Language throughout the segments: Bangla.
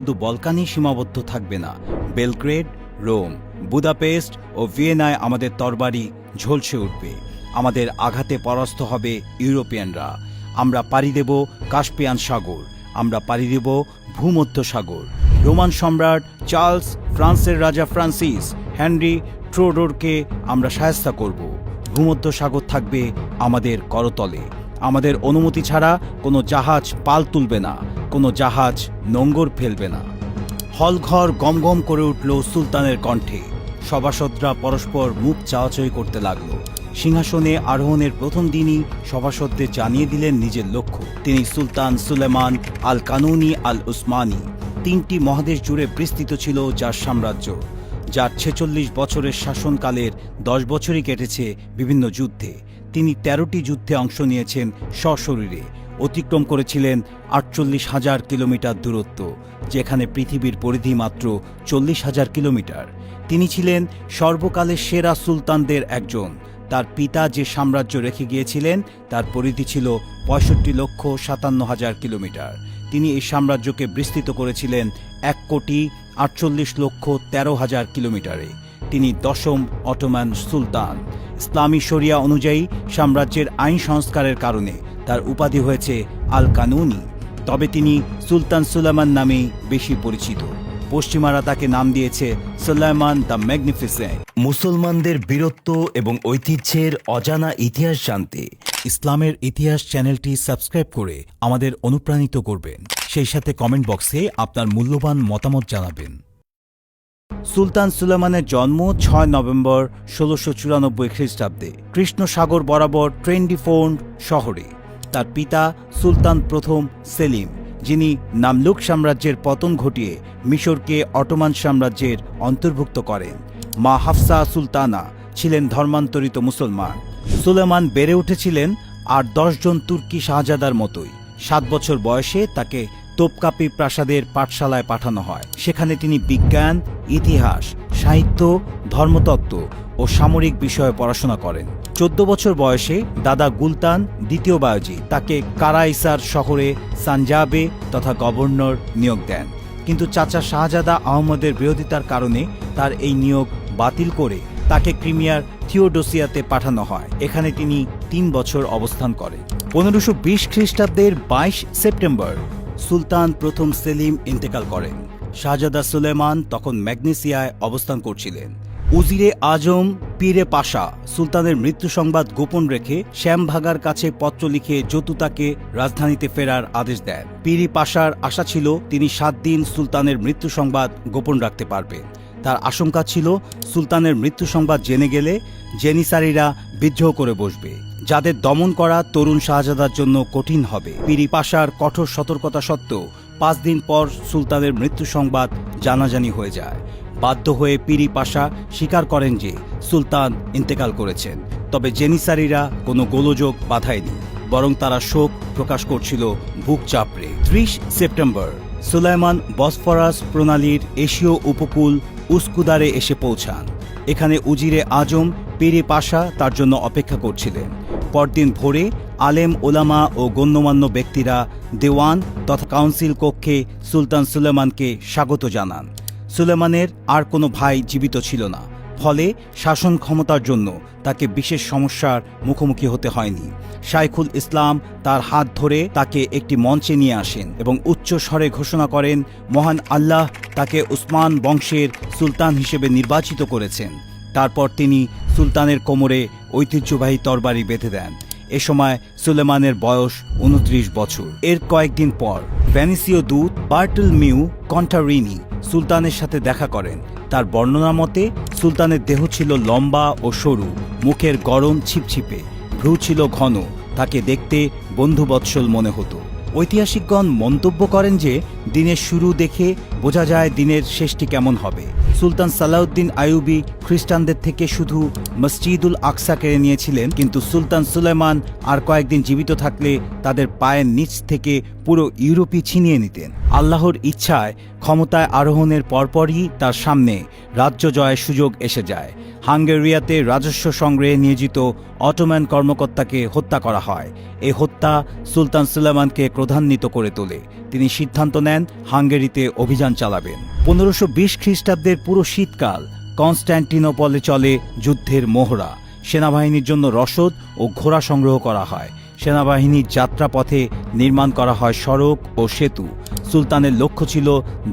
শুধু বলকানই সীমাবদ্ধ থাকবে না। বেলগ্রেড, রোম, বুদাপেস্ট ও ভিয়েনায় আমাদের তরবারি ঝলসে উঠবে। আমাদের আঘাতে পরাস্ত হবে ইউরোপিয়ানরা। আমরা পাড়ি দেব কাস্পিয়ান সাগর, আমরা পাড়ি দেব ভূমধ্য সাগর। রোমান সম্রাট চার্লস, ফ্রান্সের রাজা ফ্রান্সিস, হেনরি ট্রোডোরকে আমরা শায়েস্তা করব। ভূমধ্য সাগর থাকবে আমাদের করতলে। আমাদের অনুমতি ছাড়া কোনো জাহাজ পাল তুলবে না, কোনো জাহাজ নোঙর ফেলবে না। হলঘর গমগম করে উঠল সুলতানের কণ্ঠে। সভাসদরা পরস্পর মুখ চাওয়াচাই করতে লাগল। সিংহাসনে আরোহণের প্রথম দিনই সভাসদদের জানিয়ে দিলেন নিজের লক্ষ্য। তিনি সুলতান সুলেমান আল কানুনি আল উসমানি। 3টি মহাদেশ জুড়ে বিস্তৃত ছিল যার সাম্রাজ্য, যার 46 বছরের শাসনকালের 10 বছরই কেটেছে বিভিন্ন যুদ্ধে। তিনি 13টি যুদ্ধে অংশ নিয়েছেন সশরীরে। অতিক্রম করেছিলেন 48,000 কিলোমিটার দূরত্ব, যেখানে পৃথিবীর পরিধি মাত্র 40,000 কিলোমিটার। তিনি ছিলেন সর্বকালের সেরা সুলতানদের একজন। তার পিতা যে সাম্রাজ্য রেখে গিয়েছিলেন তার পরিধি ছিল 65,57,000 কিলোমিটার। তিনি এই সাম্রাজ্যকে বিস্তৃত করেছিলেন 1,48,13,000 কিলোমিটারে। তিনি 10ম অটোমান সুলতান। ইসলামী শরিয়া অনুযায়ী সাম্রাজ্যের আইন সংস্কারের কারণে তার উপাধি হয়েছে আল কানুনি। তবে তিনি সুলতান সুলেমান নামেই বেশি পরিচিত। পশ্চিমারা তাকে নাম দিয়েছে সুলাইমান দ্য ম্যাগনিফিসেন্ট। মুসলমানদের বীরত্ব এবং ঐতিহ্যের অজানা ইতিহাস জানতে ইসলামের ইতিহাস চ্যানেলটি সাবস্ক্রাইব করে আমাদের অনুপ্রাণিত করবেন। সেই সাথে কমেন্ট বক্সে আপনার মূল্যবান মতামত জানাবেন। সুলতান সুলেমানের জন্ম 6 নভেম্বর 1694 খ্রিস্টাব্দে কৃষ্ণ সাগর বরাবর ট্রেন্ডিফোন্ড শহরে। তার পিতা সুলতান প্রথম সেলিম, যিনি নামলুক সাম্রাজ্যের পতন ঘটিয়ে মিশরকে অটোমান সাম্রাজ্যের অন্তর্ভুক্ত করেন। মা হাফসা সুলতানা ছিলেন ধর্মান্তরিত মুসলমান। সুলেমান বেড়ে উঠেছিলেন আর 10 জন তুর্কি শাহজাদার মতোই। 7 বছর বয়সে তাকে তোপকাপি প্রাসাদের পাঠশালায় পাঠানো হয়। সেখানে তিনি বিজ্ঞান, ইতিহাস, সাহিত্য, ধর্মতত্ত্ব ও সামরিক বিষয়ে পড়াশোনা করেন। 14 বছর বয়সে দাদা গুলতান দ্বিতীয় বায়জি তাকে কারাইসার শহরে সানজাবে তথা গভর্নর নিয়োগ দেন, কিন্তু চাচা শাহজাদা আহমদের বিরোধিতার কারণে তার এই নিয়োগ বাতিল করে তাকে ক্রিমিয়ার থিওডোসিয়াতে পাঠানো হয়। এখানে তিনি 3 বছর অবস্থান করেন। 1520 খ্রিস্টাব্দের 22 সেপ্টেম্বর সুলতান প্রথম সেলিম ইন্তেকাল করেন। শাহজাদা সুলেমান তখন ম্যাগনেসিয়ায় অবস্থান করছিলেন। উজিরে আজম পীরে পাশা সুলতানের মৃত্যু সংবাদ গোপন রেখে শ্যামভাগার কাছে পত্র লিখে যতুতাকে রাজধানীতে ফেরার আদেশ দেন। পীরি পাশার আশা ছিল তিনি 7 দিন সুলতানের মৃত্যু সংবাদ গোপন রাখতে পারবেন। তার আশঙ্কা ছিল সুলতানের মৃত্যু সংবাদ জেনে গেলে জেনিসারিরা বিদ্রোহ করে বসবে, যাদের দমন করা তরুণ শাহজাদার জন্য কঠিন হবে। পীরি পাশার কঠোর সতর্কতা সত্ত্বেও 5 দিন পর সুলতানের মৃত্যু সংবাদ জানাজানি হয়ে যায়। বাধ্য হয়ে পীরি পাশা স্বীকার করেন যে সুলতান ইন্তেকাল করেছেন। তবে জেনিসারিরা কোনো গোলযোগ বাধায়নি, বরং তারা শোক প্রকাশ করছিল বুক চাপড়ে। 30 সেপ্টেম্বর সুলাইমান বসফরাস প্রণালীর এশীয় উপকূল উস্কুদারে এসে পৌঁছান। এখানে উজিরে আজম পীরি পাশা তার জন্য অপেক্ষা করছিলেন। পরদিন ভোরে আলেম ওলামা ও গণ্যমান্য ব্যক্তিরা দেওয়ান তথা কাউন্সিল কক্ষে সুলতান সুলেমানকে স্বাগত জানান। সুলেমানের আর কোনো ভাই জীবিত ছিল না, ফলে শাসন ক্ষমতার জন্য তাকে বিশেষ সমস্যার মুখোমুখি হতে হয়নি। শাইখুল ইসলাম তার হাত ধরে তাকে একটি মঞ্চে নিয়ে আসেন এবং উচ্চ স্বরে ঘোষণা করেন মহান আল্লাহ তাকে উসমান বংশের সুলতান হিসেবে নির্বাচিত করেছেন। তারপর তিনি সুলতানের কোমরে ঐতিহ্যবাহী তরবারি বেঁধে দেন। এ সময় সুলেমানের বয়স 29 বছর। এর কয়েকদিন পর ভেনিসীয় দূত বার্টলমিউ কন্টারিনি সুলতানের সাথে দেখা করেন। তার বর্ণনা মতে সুলতানের দেহ ছিল লম্বা ও সরু, মুখের গরম ছিপছিপে, ভ্রু ছিল ঘন, তাকে দেখতে বন্ধুবৎসল মনে হতো। ঐতিহাসিকগণ মন্তব্য করেন যে দিনের শুরু দেখে বোঝা যায় দিনের শেষটি কেমন হবে। সুলতান সালাউদ্দিন আইয়ুবী খ্রিস্টানদের থেকে শুধু মসজিদুল আকসা কেড়ে নিয়েছিলেন, কিন্তু সুলতান সুলেমান আর কয়েকদিন জীবিত থাকলে তাদের পায়ের নিচ থেকে পুরো ইউরোপই ছিনিয়ে নিতেন। আল্লাহর ইচ্ছায় ক্ষমতায় আরোহণের পরপরই তার সামনে রাজ্য জয়ের সুযোগ এসে যায়। হাঙ্গেরিয়াতে রাজস্ব সংগ্রহে নিয়োজিত অটোম্যান কর্মকর্তাকে হত্যা করা হয়। এই হত্যা সুলতান সুলেমানকে ক্রোধান্বিত করে তোলে। তিনি সিদ্ধান্ত নেন হাঙ্গেরিতে অভিযান চালাবেন। 1520 খ্রিস্টাব্দের পুরো শীতকাল কনস্ট্যান্টিনোপলে চলে যুদ্ধের মহড়া। সেনাবাহিনীর জন্য রসদ ও ঘোড়া সংগ্রহ করা হয়। সেনাবাহিনীর যাত্রাপথে নির্মাণ করা হয় সড়ক ও সেতু। সুলতানের লক্ষ্য ছিল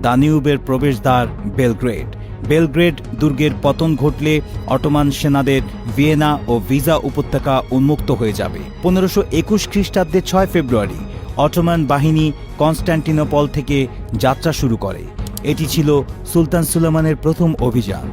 দানিউবের প্রবেশদ্বার বেলগ্রেড। বেলগ্রেড দুর্গের পতন ঘটলে অটোমান সেনাদের ভিয়েনা ও ভিজা উপত্যকা উন্মুক্ত হয়ে যাবে। 1521 খ্রিস্টাব্দের 6 ফেব্রুয়ারি অটোমান বাহিনী কনস্ট্যান্টিনোপল থেকে যাত্রা শুরু করে। এটি ছিল সুলতান সুলেমানের প্রথম অভিযান।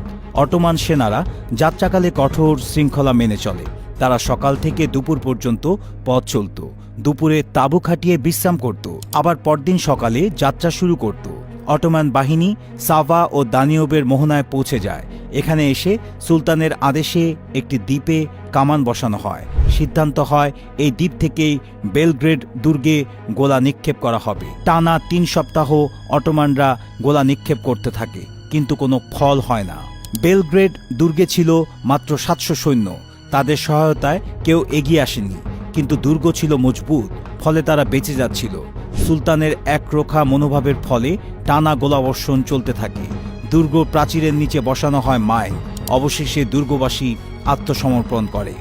অটোমান সেনারা যাত্রাকালে কঠোর শৃঙ্খলা মেনে চলে। তারা সকাল থেকে দুপুর পর্যন্ত পথ চলত। দুপুরে তাঁবু খাটিয়ে বিশ্রাম করত, আবার পরদিন সকালে যাত্রা শুরু করত। অটোমান বাহিনী সাভা ও দানিউবের মোহনায় পৌঁছে যায়। এখানে এসে সুলতানের আদেশে একটি দ্বীপে কামান বসানো হয়। সিদ্ধান্ত হয় এই দ্বীপ থেকেই বেলগ্রেড দুর্গে গোলা নিক্ষেপ করা হবে। টানা 3 সপ্তাহ অটোমানরা গোলা নিক্ষেপ করতে থাকে, কিন্তু কোনো ফল হয় না। বেলগ্রেড দুর্গে ছিল মাত্র 700 সৈন্য। তাদের সহায়তায় কেউ এগিয়ে আসেনি, কিন্তু দুর্গ ছিল মজবুত, ফলে তারা বেঁচে যাচ্ছিল। সুলতানের একরোখা মনোভাবের ফলে টানা গোলাবর্ষণ চলতে থাকে। দুর্গ প্রাচীরের নিচে বসানো হয় মাইন। অবশেষে দুর্গবাসী আত্মসমর্পণ করে।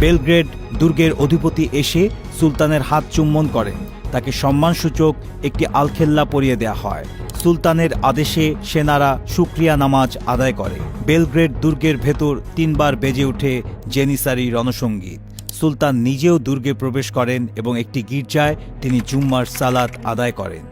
বেলগ্রেড দুর্গের অধিপতি এসে সুলতানের হাত চুম্বন করেন। তাকে সম্মানসূচক একটি আলখেল্লা পরিয়ে দেয়া হয়। সুলতানের আদেশে সেনারা শুকরিয়া নামাজ আদায় করে। বেলগ্রেড দুর্গের ভেতর 3 বার বেজে ওঠে জেনিসারি রণসঙ্গীত। সুলতান নিজেও দুর্গে প্রবেশ করেন এবং একটি গির্জায় তিনি জুম্মার সালাত আদায় করেন।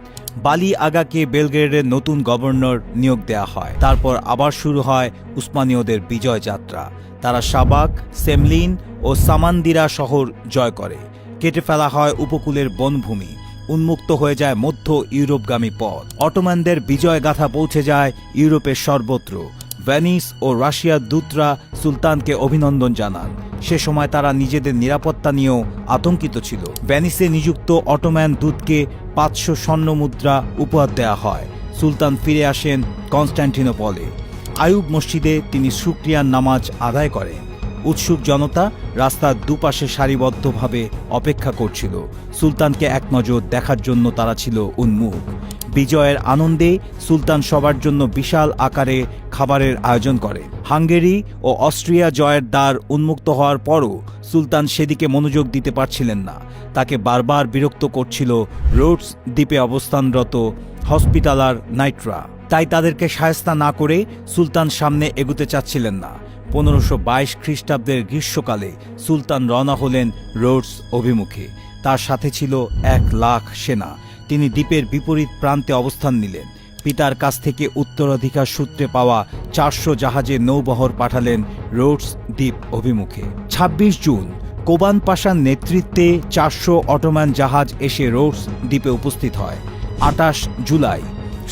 বালি আগাকে বেলগ্রেডের নতুন গভর্নর নিয়োগ দেয়া হয়। তারপর আবার শুরু হয় উসমানীয়দের বিজয় যাত্রা। তারা সাবাক, সেমলিন ও সামান্দিরা শহর জয় করে। কেটে ফেলা হয় উপকূলের বনভূমি। উন্মুক্ত হয়ে যায় মধ্য ইউরোপগামী পথ। অটোমানদের বিজয় গাথা পৌঁছে যায় ইউরোপের সর্বত্র। ভেনিস ও রাশিয়ার দূতরা সুলতানকে অভিনন্দন জানান। সে সময় তারা নিজেদের নিরাপত্তা নিয়েও আতঙ্কিত ছিল। ভেনিসে নিযুক্ত অটোম্যান দূতকে 500 স্বর্ণ মুদ্রা উপহার দেয়া হয়। সুলতান ফিরে আসেন কনস্ট্যান্টিনোপলে। আইয়ুব মসজিদে তিনি শুকরিয়ার নামাজ আদায় করেন। উৎসুক জনতা রাস্তার দুপাশে সারিবদ্ধভাবে অপেক্ষা করছিল। সুলতানকে এক নজর দেখার জন্য তারা ছিল উন্মুখ। বিজয়ের আনন্দে সুলতান সবার জন্য বিশাল আকারে খাবারের আয়োজন করে। হাঙ্গেরি ও অস্ট্রিয়া জয়ের দ্বার উন্মুক্ত হওয়ার পরও সুলতান সেদিকে মনোযোগ দিতে পারছিলেন না। তাকে বারবার বিরক্ত করছিল রোডস দ্বীপে অবস্থানরত হসপিটালার নাইটরা। তাই তাদেরকে শায়েস্তা না করে সুলতান সামনে এগুতে চাচ্ছিলেন না। 1522 খ্রিস্টাব্দের গ্রীষ্মকালে সুলতান রওনা হলেন রোডস অভিমুখে। তার সাথে ছিল 1 লাখ সেনা। তিনি দ্বীপের বিপরীত প্রান্তে অবস্থান নিলেন। পিতার কাছ থেকে উত্তরাধিকার সূত্রে পাওয়া 400 জাহাজে নৌবহর পাঠালেন রোডস দ্বীপ অভিমুখে। 26 জুন কোবান পাশার নেতৃত্বে 400 অটোমান জাহাজ এসে রোডস দ্বীপে উপস্থিত হয়। 28 জুলাই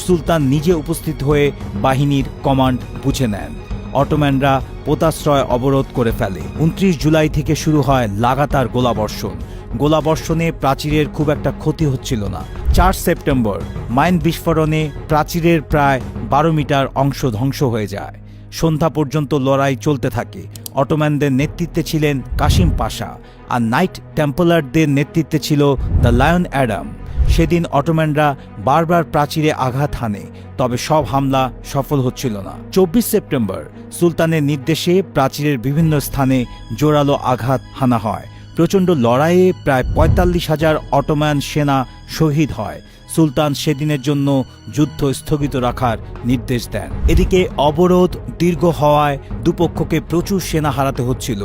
সুলতান নিজে উপস্থিত হয়ে বাহিনীর কমান্ড বুঝে নেন। অটোম্যানরা পোতাশ্রয় অবরোধ করে ফেলে। 29 জুলাই থেকে শুরু হয় লাগাতার গোলাবর্ষণ। গোলাবর্ষণে প্রাচীরের খুব একটা ক্ষতি হচ্ছিল না। 4 সেপ্টেম্বর মাইন বিস্ফোরণে প্রাচীরের প্রায় 12 মিটার অংশ ধ্বংস হয়ে যায়। সন্ধ্যা পর্যন্ত লড়াই চলতে থাকে। অটোম্যানদের নেতৃত্বে ছিলেন কাসিম পাশা, আর নাইট টেম্পলারদের নেতৃত্বে ছিল দ্য লায়ন অ্যাডাম। সেদিন অটোম্যানরা বারবার প্রাচীরে আঘাত হানে, তবে সব হামলা সফল হচ্ছিল না। 24 সেপ্টেম্বর সুলতানের নির্দেশে প্রাচীরের বিভিন্ন স্থানে জোরালো আঘাত হানা হয়। প্রচণ্ড লড়াইয়ে প্রায় 45,000 অটোম্যান সেনা শহীদ হয়। সুলতান সেদিনের জন্য যুদ্ধ স্থগিত রাখার নির্দেশ দেন। এদিকে অবরোধ দীর্ঘ হওয়ায় দুপক্ষকে প্রচুর সেনা হারাতে হচ্ছিল।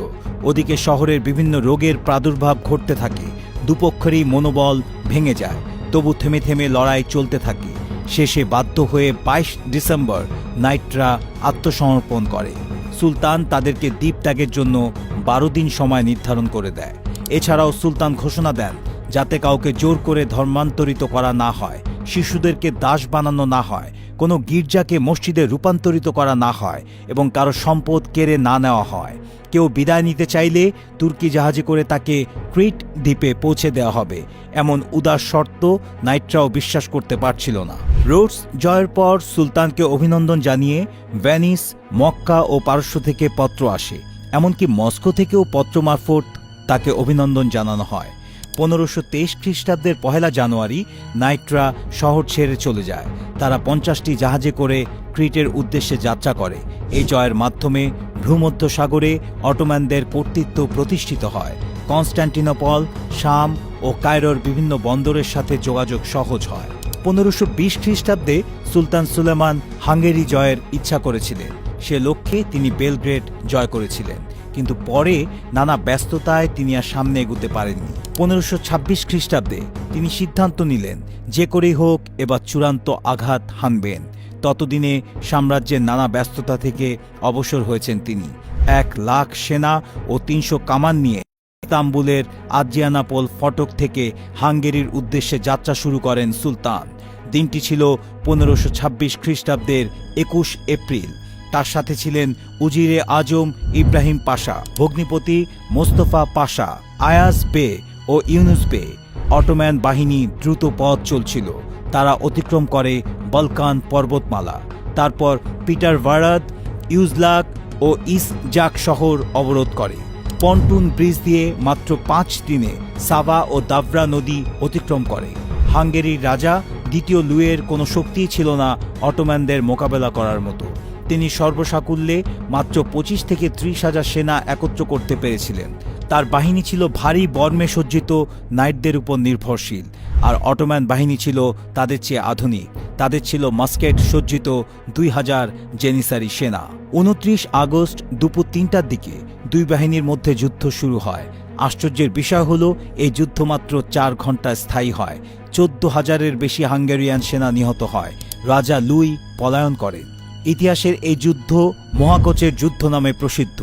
ওদিকে শহরের বিভিন্ন রোগের প্রাদুর্ভাব ঘটতে থাকে। দুপক্ষেরই মনোবল ভেঙে যায়। তবু থেমে থেমে লড়াই চলতে থাকে। শেষে বাধ্য হয়ে 22 ডিসেম্বর নাইটরা আত্মসমর্পণ করে। সুলতান তাদেরকে দ্বীপ ত্যাগের জন্য 12 দিন সময় নির্ধারণ করে দেয়। এছাড়াও সুলতান ঘোষণা দেন যাতে কাউকে জোর করে ধর্মান্তরিত করা না হয়, শিশুদেরকে দাস বানানো না হয়, কোনো গির্জাকে মসজিদে রূপান্তরিত করা না হয় এবং কারো সম্পদ কেড়ে না নেওয়া হয়। কেউ বিদায় নিতে চাইলে তুর্কি জাহাজে করে তাকে ক্রিট দ্বীপে পৌঁছে দেওয়া হবে, এমন উদার শর্ত নাইটরাও বিশ্বাস করতে পারছিল না। রোডস জয়ের পর সুলতানকে অভিনন্দন জানিয়ে ভেনিস, মক্কা ও পারস্য থেকে পত্র আসে, এমনকি মস্কো থেকেও পত্র মারফত তাকে অভিনন্দন জানানো হয়। 1523 খ্রিস্টাব্দের 1 জানুয়ারি নাইটরা শহর ছেড়ে চলে যায়। তারা 50টি জাহাজে করে ক্রিটের উদ্দেশ্যে যাত্রা করে। এই জয়ের মাধ্যমে ভূমধ্যসাগরে অটোম্যানদের কর্তৃত্ব প্রতিষ্ঠিত হয়। কনস্ট্যান্টিনোপল, শাম ও কায়রোর বিভিন্ন বন্দরের সাথে যোগাযোগ সহজ হয়। 1520 খ্রিস্টাব্দে সুলতান সুলেমান হাঙ্গেরি জয়ের ইচ্ছা করেছিলেন। সে লক্ষ্যে তিনি বেলগ্রেড জয় করেছিলেন, কিন্তু পরে নানা ব্যস্ততায় তিনি আর সামনে এগুতে পারেননি। 1526 খ্রিস্টাব্দে তিনি সিদ্ধান্ত নিলেন যে করেই হোক এবার চূড়ান্ত আঘাত হানবেন। ততদিনে সাম্রাজ্যের নানা ব্যস্ততা থেকে অবসর হয়েছেন তিনি। 1 লাখ সেনা ও 300 কামান নিয়ে ইস্তাম্বুলের আদ্রিয়ানাপোল ফটক থেকে হাঙ্গেরির উদ্দেশ্যে যাত্রা শুরু করেন সুলতান। দিনটি ছিল 1526 খ্রিস্টাব্দের 21 এপ্রিল। তার সাথে ছিলেন উজিরে আজম ইব্রাহিম পাশা, ভগ্নিপতি মোস্তফা পাশা, আয়াজ বে ও ইউনুস বে। অটোম্যান বাহিনী দ্রুত পথ চলছিল। তারা অতিক্রম করে বলকান পর্বতমালা, তারপর পিটার ভারাদ, ইউজলাক ও ইসজাক শহর অবরোধ করে। পন্টুন ব্রিজ দিয়ে মাত্র 5 দিনে সাবা ও দাভরা নদী অতিক্রম করে। হাঙ্গেরির রাজা দ্বিতীয় লুইয়ের কোনো শক্তিই ছিল না অটোম্যানদের মোকাবেলা করার মতো। তিনি সর্বসাকুল্যে মাত্র 25 থেকে 30 হাজার সেনা একত্র করতে পেরেছিলেন। তার বাহিনী ছিল ভারী বর্মে সজ্জিত নাইটদের উপর নির্ভরশীল, আর অটোম্যান বাহিনী ছিল তাদের চেয়ে আধুনিক। তাদের ছিল মাস্কেট সজ্জিত 2000 জেনিসারি সেনা। 29 আগস্ট দুপুর 3টার দিকে দুই বাহিনীর মধ্যে যুদ্ধ শুরু হয়। আশ্চর্যের বিষয় হল এই যুদ্ধ মাত্র 4 ঘন্টা স্থায়ী হয়। 14,000-এর বেশি হাঙ্গেরিয়ান সেনা নিহত হয়। রাজা লুই পলায়ন করেন। ইতিহাসের এই যুদ্ধ মহাকচের যুদ্ধ নামে প্রসিদ্ধ।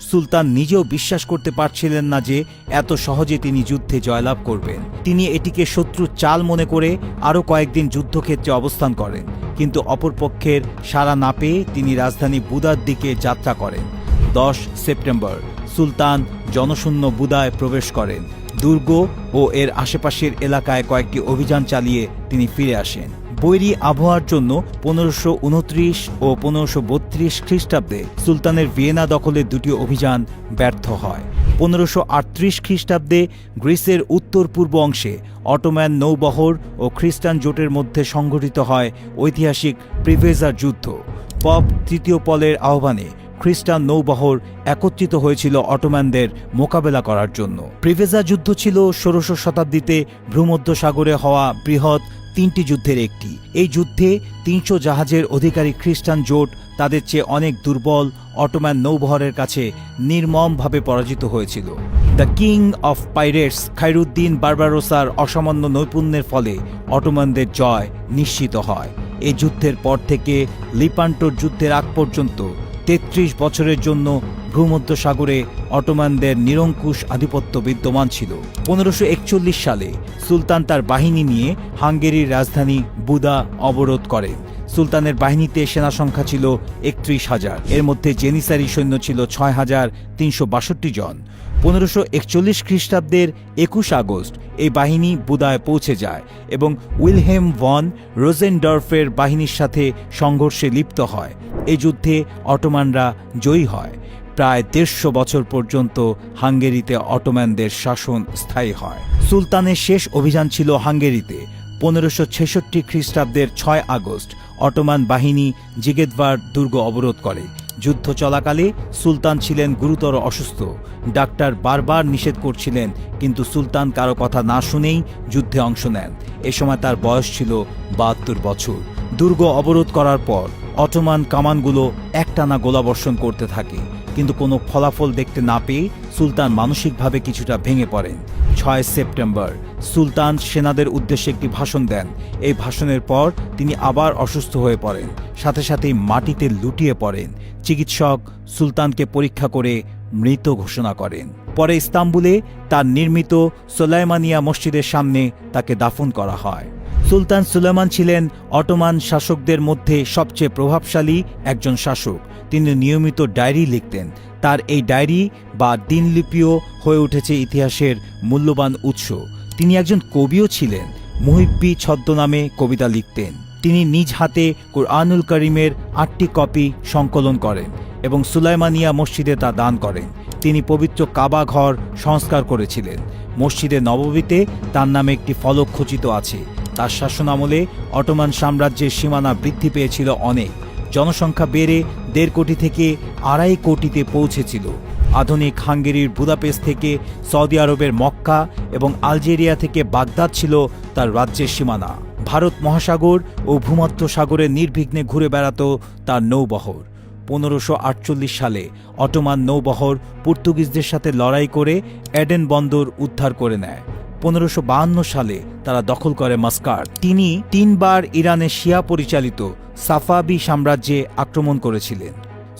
সুলতান নিজেও বিশ্বাস করতে পারছিলেন না যে এত সহজে তিনি যুদ্ধে জয়লাভ করবেন। তিনি এটিকে শত্রুর চাল মনে করে আরও কয়েকদিন যুদ্ধক্ষেত্রে অবস্থান করেন, কিন্তু অপরপক্ষের সাড়া না পেয়ে তিনি রাজধানী বুদার দিকে যাত্রা করেন। 10 সেপ্টেম্বর সুলতান জনশূন্য বুদায় প্রবেশ করেন। দুর্গ ও এর আশেপাশের এলাকায় কয়েকটি অভিযান চালিয়ে তিনি ফিরে আসেন। বৈরী আবহাওয়ার জন্য 1529 ও 1532 খ্রিস্টাব্দে সুলতানের ভিয়েনা দখলের 2টি অভিযান ব্যর্থ হয়। 1538 খ্রিস্টাব্দে গ্রিসের উত্তর পূর্ব অংশে অটোম্যান নৌবহর ও খ্রিস্টান জোটের মধ্যে সংঘটিত হয় ঐতিহাসিক প্রিভেজার যুদ্ধ। পপ তৃতীয় পলের আহ্বানে খ্রিস্টান নৌবহর একত্রিত হয়েছিল অটোম্যানদের মোকাবেলা করার জন্য। প্রিভেজা যুদ্ধ ছিল 16শো শতাব্দীতে ভূমধ্যসাগরে হওয়া বৃহৎ 3টি যুদ্ধের একটি। এই যুদ্ধে 300 জাহাজের অধিকারী খ্রিস্টান জোট তাদের চেয়ে অনেক দুর্বল অটোম্যান নৌবহরের কাছে নির্মমভাবে পরাজিত হয়েছিল। The king of pirates Khairuddin বারবারোসার অসামান্য নৈপুণ্যের ফলে অটোম্যানদের জয় নিশ্চিত হয়। এই যুদ্ধের পর থেকে লিপান্টোর যুদ্ধের আগ পর্যন্ত 33 বছরের জন্য ভূমধ্যসাগরে অটোম্যানদের নিরঙ্কুশ আধিপত্য বিদ্যমান ছিল। 1541 সালে সুলতান তার বাহিনী নিয়ে হাঙ্গেরির রাজধানী বুদা অবরোধ করেন। সুলতানের বাহিনীতে সেনা সংখ্যা ছিল 31,000, এর মধ্যে জেনিসারি সৈন্য ছিল 6,362 জন। 1541 খ্রিস্টাব্দের 21 আগস্ট এই বাহিনী বুদায় পৌঁছে যায় এবং উইলহেম ভন রোজেনডর্ফের বাহিনীর সাথে সংঘর্ষে লিপ্ত হয়। এই যুদ্ধে অটোম্যানরা জয়ী হয়। প্রায় 150 বছর পর্যন্ত হাঙ্গেরিতে অটোম্যানদের শাসন স্থায়ী হয়। সুলতানের শেষ অভিযান ছিল হাঙ্গেরিতে। 1566 খ্রিস্টাব্দের 6 আগস্ট অটোম্যান বাহিনী জিগেদভার দুর্গ অবরোধ করে। যুদ্ধ চলাকালে সুলতান ছিলেন গুরুতর অসুস্থ। ডাক্তার বারবার নিষেধ করছিলেন, কিন্তু সুলতান কারো কথা না শুনেই যুদ্ধে অংশ নেন। এ সময় তার বয়স ছিল 72 বছর। দুর্গ অবরোধ করার পর অটোমান কামানগুলো একটানা গোলাবর্ষণ করতে থাকে, কিন্তু কোনো ফলাফল দেখতে না পেয়ে সুলতান মানসিকভাবে কিছুটা ভেঙে পড়েন। 6 সেপ্টেম্বর সুলতান সেনাদের উদ্দেশ্যে একটি ভাষণ দেন। এই ভাষণের পর তিনি আবার অসুস্থ হয়ে পড়েন, সাথে সাথেই মাটিতে লুটিয়ে পড়েন। চিকিৎসক সুলতানকে পরীক্ষা করে মৃত ঘোষণা করেন। পরে ইস্তাম্বুলে তার নির্মিত সোলাইমানিয়া মসজিদের সামনে তাকে দাফন করা হয়। সুলতান সুলেমান ছিলেন অটোমান শাসকদের মধ্যে সবচেয়ে প্রভাবশালী একজন শাসক। তিনি নিয়মিত ডায়েরি লিখতেন। তার এই ডায়েরি বা দিনলিপিও হয়ে উঠেছে ইতিহাসের মূল্যবান উৎস। তিনি একজন কবিও ছিলেন। মুহিব্বি ছদ্মনামে কবিতা লিখতেন। তিনি নিজ হাতে কুরআনুল করিমের 8টি কপি সংকলন করেন এবং সুলাইমানিয়া মসজিদে তা দান করেন। তিনি পবিত্র কাবা ঘর সংস্কার করেছিলেন। মসজিদে নববীতে তার নামে একটি ফলক খচিত আছে। তার শাসনামলে অটোমান সাম্রাজ্যের সীমানা বৃদ্ধি পেয়েছিল অনেক। জনসংখ্যা বেড়ে 1.5 কোটি থেকে 2.5 কোটিতে পৌঁছেছিল। আধুনিক হাঙ্গেরির বুদাপেস্ট থেকে সৌদি আরবের মক্কা এবং আলজেরিয়া থেকে বাগদাদ ছিল তার রাজ্যের সীমানা। ভারত মহাসাগর ও ভূমধ্য সাগরে নির্বিঘ্নে ঘুরে বেড়াত তার নৌবহর। 1548 সালে অটোমান নৌবহর পর্তুগিজদের সাথে লড়াই করে এডেন বন্দর উদ্ধার করে নেয়। 1552 সালে তারা দখল করে মাস্কাট। তিনি 3 বার ইরানের শিয়া পরিচালিত সাফাবি সাম্রাজ্যে আক্রমণ করেছিলেন।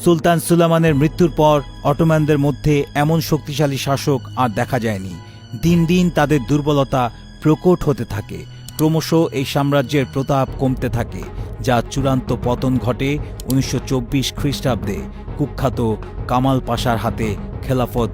সুলতান সুলেমানের মৃত্যুর পর অটোম্যানদের মধ্যে এমন শক্তিশালী শাসক আর দেখা যায়নি। দিন দিন তাদের দুর্বলতা প্রকট হতে থাকে। ক্রমশ এই সাম্রাজ্যের প্রতাপ কমতে থাকে, যা চূড়ান্ত পতন ঘটে 1924 খ্রিস্টাব্দে কুখ্যাত কামাল পাশার হাতে খেলাফত